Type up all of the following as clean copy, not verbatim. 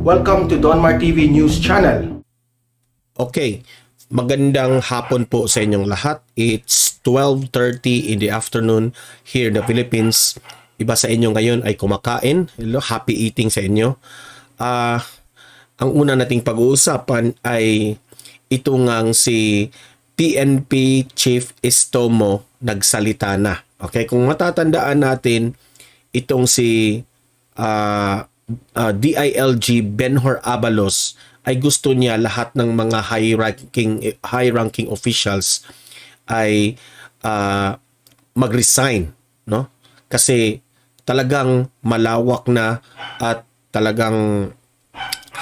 Welcome to Donmar TV News Channel. Okay, magandang hapon po sa inyong lahat. It's 12:30 in the afternoon here in the Philippines. Iba sa inyo ngayon ay kumakain. Hello, happy eating sa inyo. Ang una nating pag-uusapan ay ito ngang si PNP Chief Estomo nagsalita na. Okay, kung matatandaan natin, itong si DILG Benhur Abalos ay gusto niya lahat ng mga high-ranking officials ay mag-resign, no? Kasi talagang malawak na at talagang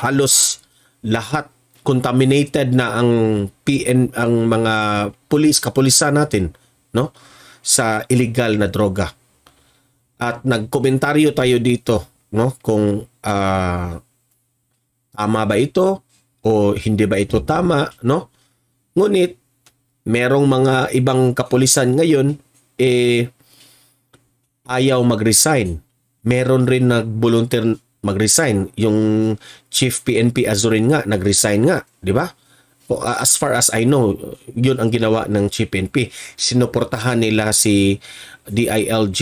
halos lahat contaminated na ang mga kapulisan natin, no? Sa illegal na droga. At nagkomentaryo tayo dito, no? Kung tama ba ito o hindi ba ito tama, no? Ngunit merong mga ibang kapulisan ngayon ayaw mag-resign. Meron rin nag-volunteer mag-resign. Yung Chief PNP Azurin nga nag-resign nga, di ba? As far as I know, yun ang ginawa ng Chief PNP. Sinuportahan nila si DILG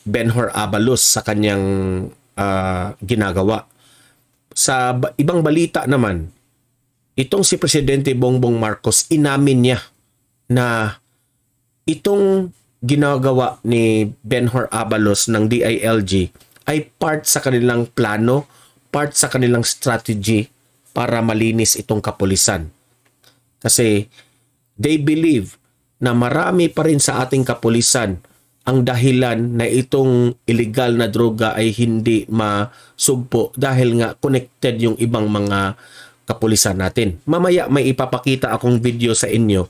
Benhur Abalos sa kanyang ginagawa. Sa ibang balita naman, itong si Presidente Bongbong Marcos, inamin niya na itong ginagawa ni Benhur Abalos ng DILG ay part sa kanilang plano, part sa kanilang strategy para malinis itong kapulisan. Kasi they believe na marami pa rin sa ating kapulisan ang dahilan na itong illegal na droga ay hindi masugpo dahil nga connected yung ibang mga kapulisan natin. Mamaya may ipapakita akong video sa inyo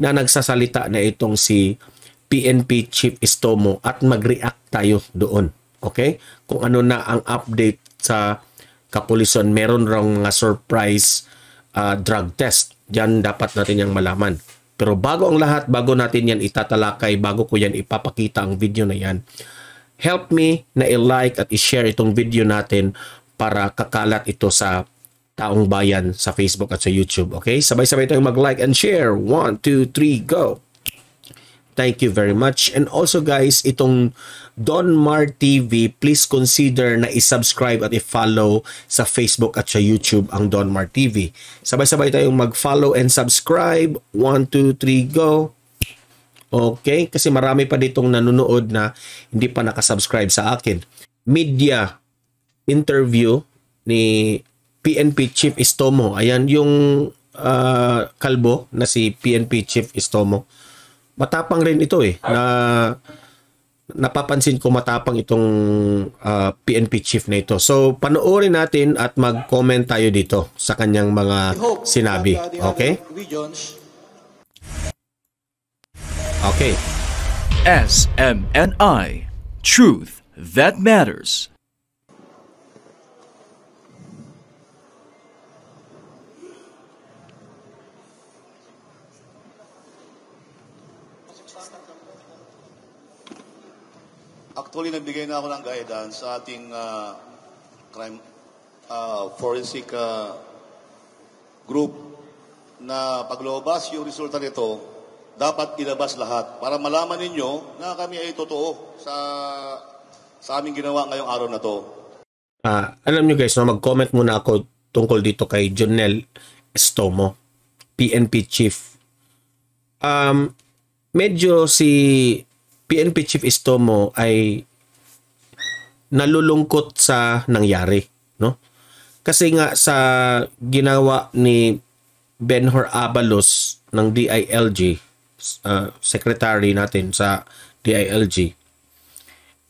na nagsasalita na itong si PNP Chief Estomo at mag-react tayo doon. Okay? Kung ano na ang update sa kapulisan, meron raw mga surprise drug test. Diyan dapat natin yung malaman. Pero bago ang lahat, bago natin yan itatalakay, bago ko yan ipapakita ang video na yan, help me na i-like at i-share itong video natin para kakalat ito sa taong bayan sa Facebook at sa YouTube. Okay? Sabay-sabay tayong mag-like and share. 1, 2, 3, go! Thank you very much. And also guys, itong Donmar TV, please consider na i-subscribe at i-follow sa Facebook at sa YouTube ang Donmar TV. Sabay-sabay tayong mag-follow and subscribe. 1, 2, 3, go! Okay? Kasi marami pa ditong nanonood na hindi pa nakasubscribe sa akin. Media interview ni PNP Chief Estomo. Ayan yung kalbo na si PNP Chief Estomo. Matapang rin ito na napapansin ko matapang itong PNP chief na ito. So panoorin natin at mag-comment tayo dito sa kanyang mga sinabi. Okay? Okay. SMNI. Truth that matters. Actually, nagbigay na ako ng guidance sa ating crime forensic group na paglabas yung resulta nito, dapat ilabas lahat para malaman ninyo na kami ay totoo sa aming ginawa ngayong araw na to. Alam nyo guys, no, mag-comment muna ako tungkol dito kay Jonel Estomo, PNP Chief. Medyo si PNP Chief Estomo ay nalulungkot sa nangyari, no? Kasi nga sa ginawa ni Benhur Abalos ng DILG, secretary natin sa DILG,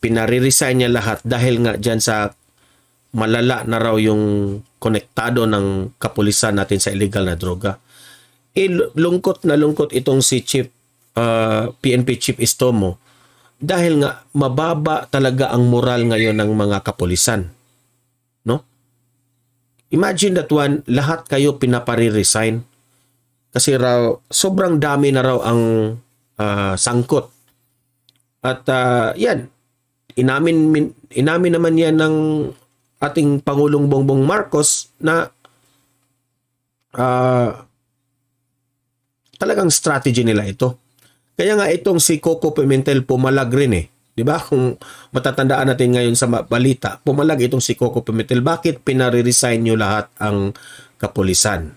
pinare-resign niya lahat dahil nga dyan sa malala na raw yung konektado ng kapulisan natin sa illegal na droga. Lungkot na lungkot itong si PNP Chief Estomo dahil nga mababa talaga ang moral ngayon ng mga kapulisan, no? Imagine that one, lahat kayo pinapare-resign kasi raw sobrang dami na raw ang sangkot. At yan, inamin naman yan ng ating Pangulong Bongbong Marcos na talagang strategy nila ito. Kaya nga itong si Coco Pimentel pumalag rin eh. 'Di ba? Kung matatandaan natin ngayon sa balita, pumalag itong si Coco Pimentel. Bakit pinare-resign niyo lahat ang kapulisan?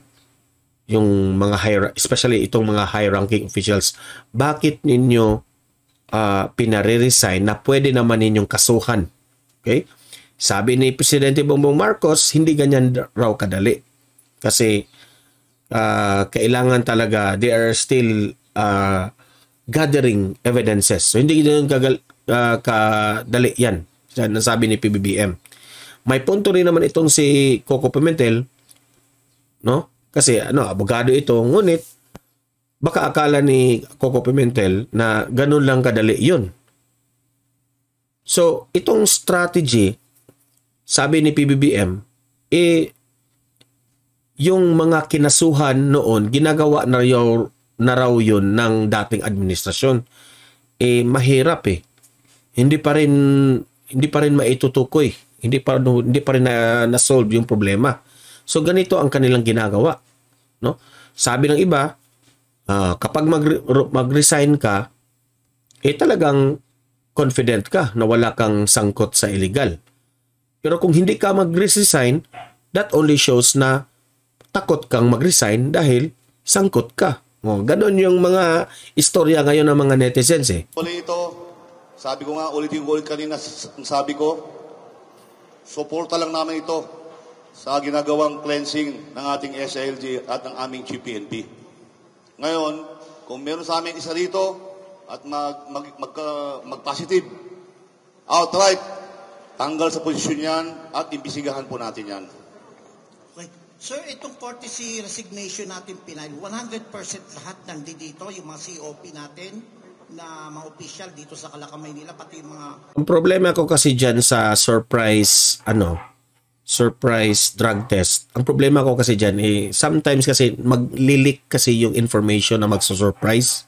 Yung mga especially itong mga high-ranking officials, bakit ninyo pinare-resign na pwede naman ninyong kasuhan? Okay? Sabi ni Presidente Bongbong Marcos, hindi ganyan raw kadali. Kasi kailangan talaga, they are still gathering evidences. So hindi ganyan kadali yan. Sabi ni PBBM. May punto rin naman itong si Coco Pimentel, no? Kasi abogado ito, ngunit baka akala ni Coco Pimentel na ganun lang kadali yun. So, itong strategy, sabi ni PBBM, yung mga kinasuhan noon, ginagawa na raw yun ng dating administrasyon. Mahirap eh. Hindi pa rin maitutukoy. Hindi pa rin na-solve yung problema. So ganito ang kanilang ginagawa, no? Sabi ng iba, kapag mag-resign ka, talagang confident ka na wala kang sangkot sa illegal. Pero kung hindi ka mag-resign, that only shows na takot kang mag-resign dahil sangkot ka. Ganon yung mga istorya ngayon ng mga netizens eh. Uli ito, sabi ko nga, ulit kanina, sabi ko, suporta lang namin ito sa ginagawang cleansing ng ating SILG at ng aming Chief PNP. Ngayon, kung meron sa amin isa rito at mag-positive, outright, tanggal sa posisyon yan at imbisigahan po natin yan. Okay. Sir, itong courtesy resignation natin Pinay, 100% lahat nandito, yung mga COP natin na mga official dito sa Calacamay nila, pati yung mga... Ang problema ko kasi dyan sa surprise drug test. Ang problema ko kasi dyan, sometimes kasi maglilik kasi yung information na magsusurprise.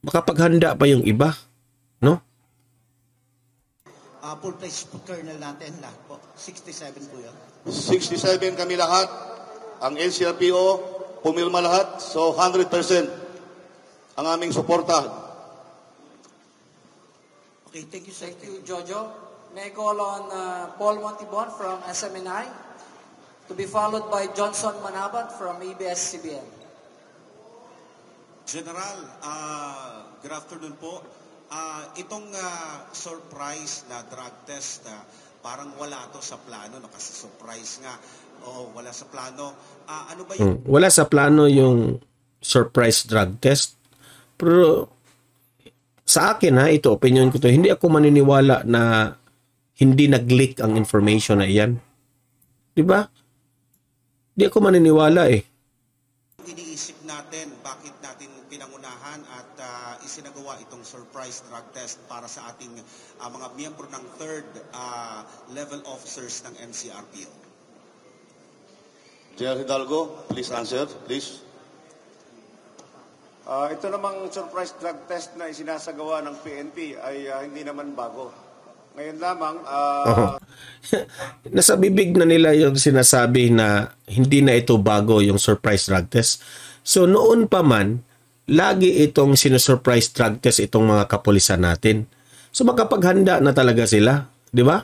Makapaghanda pa yung iba, no? Full place kernel natin lahat po. 67 po yan. 67 kami lahat. Ang NCRPO, pumilma lahat. So 100% ang aming suporta. Okay, thank you, sir. Thank you, Jojo. May I call on Paul Montibon from SMNI to be followed by Johnson Manabat from ABS-CBN. General, good afternoon po. Itong surprise na drug test, parang wala to sa plano, kasi surprise nga. Wala sa plano. Ano ba yung... Wala sa plano yung surprise drug test. Pero sa akin ito, opinion ko to, hindi ako maniniwala na hindi nag-leak ang information na iyan. Di ba? Hindi ako maniniwala eh. Iniisip natin, bakit natin pinangunahan at isinagawa itong surprise drug test para sa ating mga miyembro ng third level officers ng NCRPO? General Hidalgo, please answer, please. Ito namang surprise drug test na isinasagawa ng PNP ay hindi naman bago. Ngayon lamang, nasa bibig na nila yung sinasabi na hindi na ito bago yung surprise drug test. So noon pa man, lagi itong sinusurprise drug test itong mga kapulisan natin. So makapaghanda na talaga sila, di ba?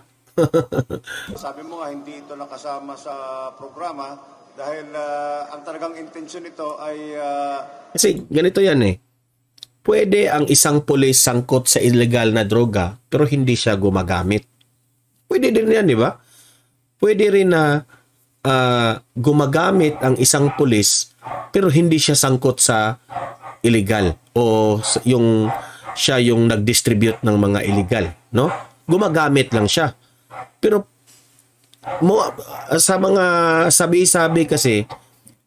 sabi mo nga, hindi ito nakasama sa programa dahil ang talagang intensyon nito ay... Kasi ganito yan eh. Pwede ang isang pulis sangkot sa illegal na droga pero hindi siya gumagamit. Pwede din yan, di ba? Pwede rin na gumagamit ang isang pulis pero hindi siya sangkot sa illegal o siya yung nag-distribute ng mga illegal, no? Gumagamit lang siya. Pero sa mga sabi-sabi kasi,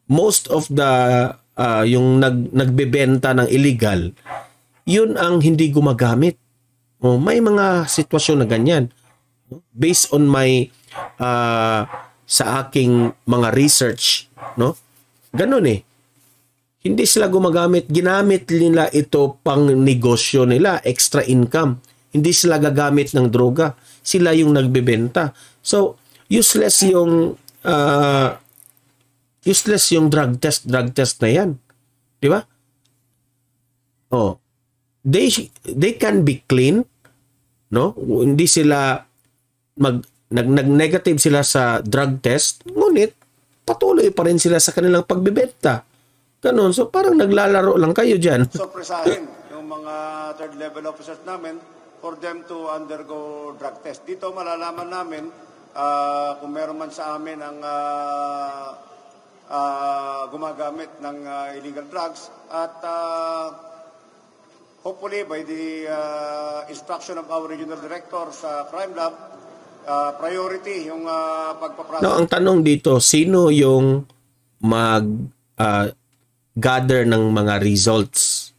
most of the yung nagbebenta ng illegal, yun ang hindi gumagamit. May mga sitwasyon na ganyan. Based on my sa aking mga research, no? Ganun eh. Hindi sila gumagamit, ginamit nila ito pang negosyo nila, extra income. Hindi sila gagamit ng droga. Sila yung nagbebenta. So, useless yung drug test na yan. Di ba? Oh, they can be clean, no? Hindi sila nag-negative sila sa drug test, ngunit patuloy pa rin sila sa kanilang pagbebenta. Ganun. So parang naglalaro lang kayo diyan. Sorpresahin yung mga third level officers namin for them to undergo drug test. Dito malalaman namin kung meron man sa amin ang gumagamit ng illegal drugs at hopefully by the instruction of our regional director sa Crime Lab, priority yung pagpaprocess. No, ang tanong dito, sino yung gather ng mga results?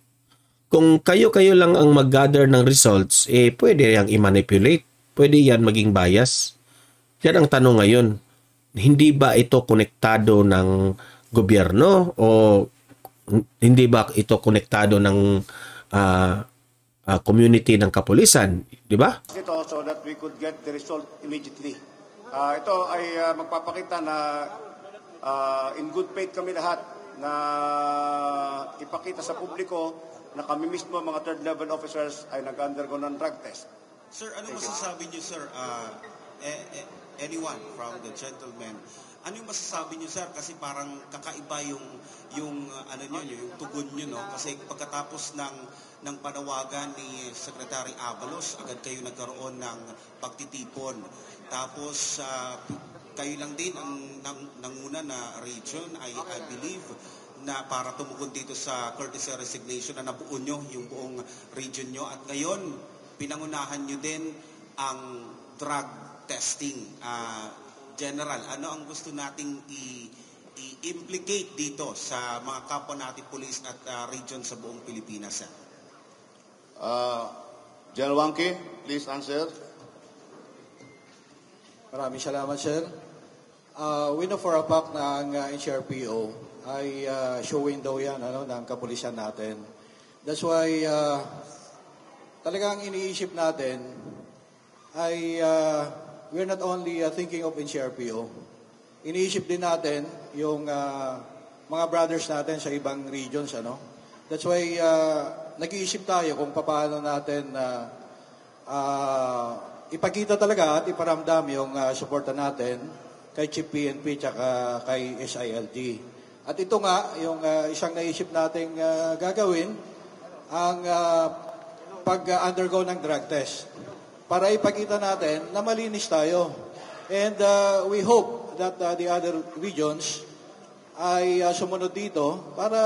Kung kayo-kayo lang ang mag-gather ng results, pwede yang i-manipulate. Pwede yan maging bias. Yan ang tanong ngayon. Hindi ba ito konektado ng gobyerno o hindi ba ito konektado ng community ng kapulisan? Di ba? Ito so that we could get the result immediately. Ito ay magpapakita na in good faith kami lahat na ipakita sa publiko na kami mismo mga third level officers ay nag-undergo ng drug test. Sir, ano masasabi niyo, sir? Anyone from the gentleman, ano yung masasabi niyo, sir? Kasi parang kakaiba yung tugon niyo, no? Kasi pagkatapos ng panawagan ni Secretary Abalos, agad kayo nagkaroon ng pagtitipon. Tapos kayo lang din ang nanguna na region, I believe, na para tumugon dito sa courtesy resignation na nabuo nyo yung buong region nyo. At ngayon, pinangunahan nyo din ang drug testing. General, ano ang gusto nating i-implicate dito sa mga kapwa nating police at region sa buong Pilipinas? General Wangke, please answer. Maraming salamat, sir. We know for a fact na ang NCRPO ay showing daw yan ng kapulisan natin. That's why talagang iniisip natin ay we're not only thinking of NCRPO. Iniisip din natin yung mga brothers natin sa ibang regions. That's why nag-iisip tayo kung paano natin ipakita talaga at iparamdam yung suporta natin kay Chief PNP tsaka kay SILG. At ito nga, yung isang naisip nating gagawin, ang pag-undergo ng drug test. Para ipakita natin na malinis tayo. And we hope that the other regions ay sumunod dito para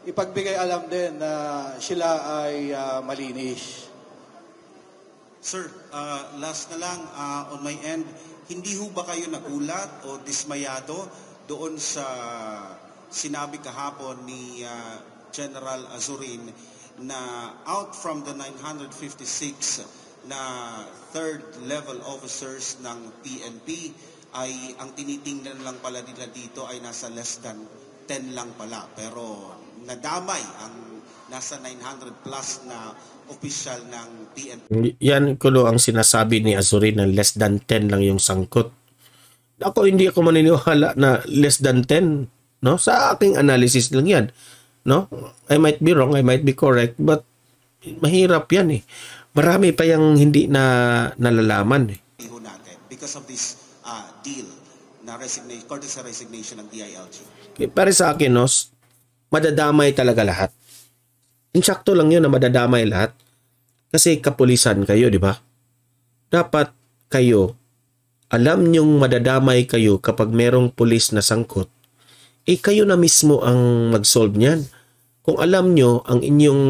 ipagbigay alam din na sila ay malinis. Sir, last na lang on my end, hindi ho ba kayo nagulat o dismayado doon sa sinabi kahapon ni General Azurin na out from the 956 na third level officers ng PNP ay ang tinitingnan lang pala nila dito ay nasa less than 10 lang pala. Pero nadamay ang nasa 900 plus na official ng PNP. Yan kulo ang sinasabi ni Azurin na less than 10 lang yung sangkot. Ako hindi ako maniniwala na less than 10, no? Sa aking analysis lang 'yan, no? I might be wrong, I might be correct, but mahirap 'yan eh. Marami pa yang hindi na nalalaman eh. Because of this deal na resignation, courtesy resignation ng DILG. Para sa akin, no, madadamay talaga lahat. Insakto lang 'yun na madadamay lahat. Kasi kapulisan kayo, di ba? Dapat kayo alam nyong madadamay kayo kapag merong pulis na sangkot, kayo na mismo ang mag-solve niyan. Kung alam nyo ang inyong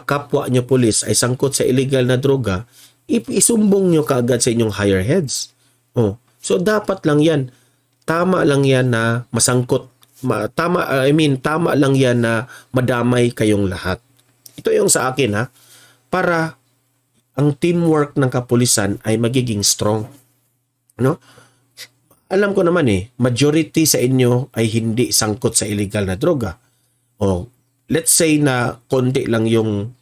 kapwa nyo pulis ay sangkot sa illegal na droga, isumbong nyo kaagad sa inyong higher heads. So dapat lang yan. Tama lang yan na masangkot. Tama lang yan na madamay kayong lahat. Ito yung sa akin para ang teamwork ng kapulisan ay magiging strong. No? Alam ko naman majority sa inyo ay hindi sangkot sa illegal na droga. Let's say na konti lang yung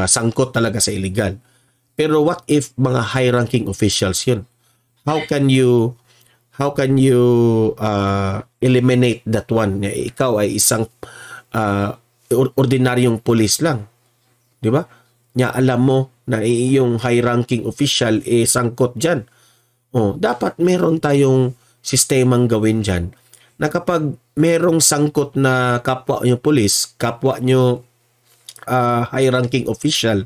sangkot talaga sa illegal. Pero what if mga high-ranking officials yun? How can you eliminate that one? Ikaw ay isang ordinaryong police lang. Di ba? Nya alam mo na yung high-ranking official sangkot dyan. Dapat meron tayong sistemang gawin dyan na kapag merong sangkot na kapwa nyo police, kapwa nyo high-ranking official,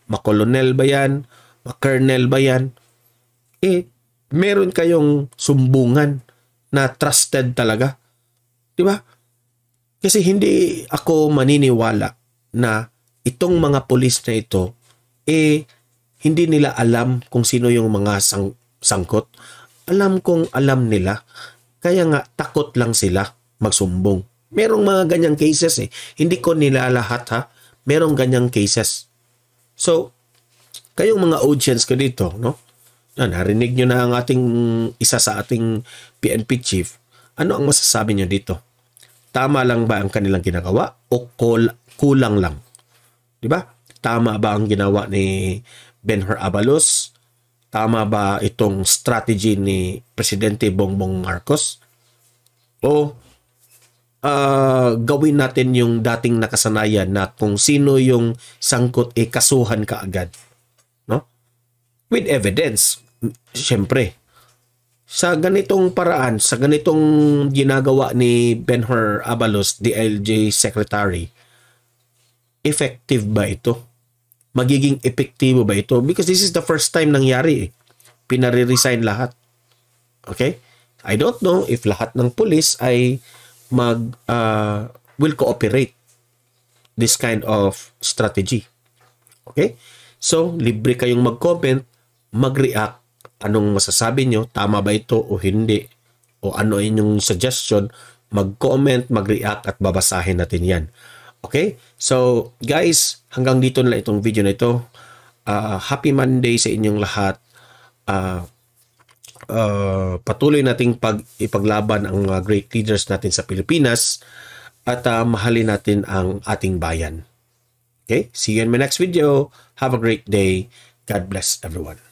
ma-colonel ba yan, ma-colonel ba yan, meron kayong sumbungan na trusted talaga. Di ba? Kasi hindi ako maniniwala na itong mga pulis na ito, hindi nila alam kung sino yung mga sangkot. Alam kong alam nila. Kaya nga, takot lang sila magsumbong. Merong mga ganyang cases Hindi ko nila lahat ha. Merong ganyang cases. So, kayong mga audience ko dito, no? Narinig nyo na ang isa sa ating PNP chief. Ano ang masasabi nyo dito? Tama lang ba ang kanilang ginagawa o kulang lang? Diba? Tama ba ang ginawa ni Benhur Abalos? Tama ba itong strategy ni Presidente Bongbong Marcos? O gawin natin yung dating nakasanayan na kung sino yung sangkot kasuhan ka agad? No? With evidence. Siyempre, sa ganitong paraan, sa ganitong ginagawa ni Benhur Abalos, DILG Secretary, effective ba ito? Magiging epektibo ba ito? Because this is the first time nangyari. Pinare-resign lahat. Okay? I don't know if lahat ng police ay will cooperate this kind of strategy. Okay? So, libre kayong mag-comment, mag-react. Anong masasabi nyo? Tama ba ito o hindi? O ano inyong suggestion? Mag-comment, mag-react at babasahin natin yan. Okay? So, guys, hanggang dito na lang itong video na ito. Happy Monday sa inyong lahat. Patuloy nating ipaglaban ang mga great leaders natin sa Pilipinas at mahalin natin ang ating bayan. Okay? See you in my next video. Have a great day. God bless everyone.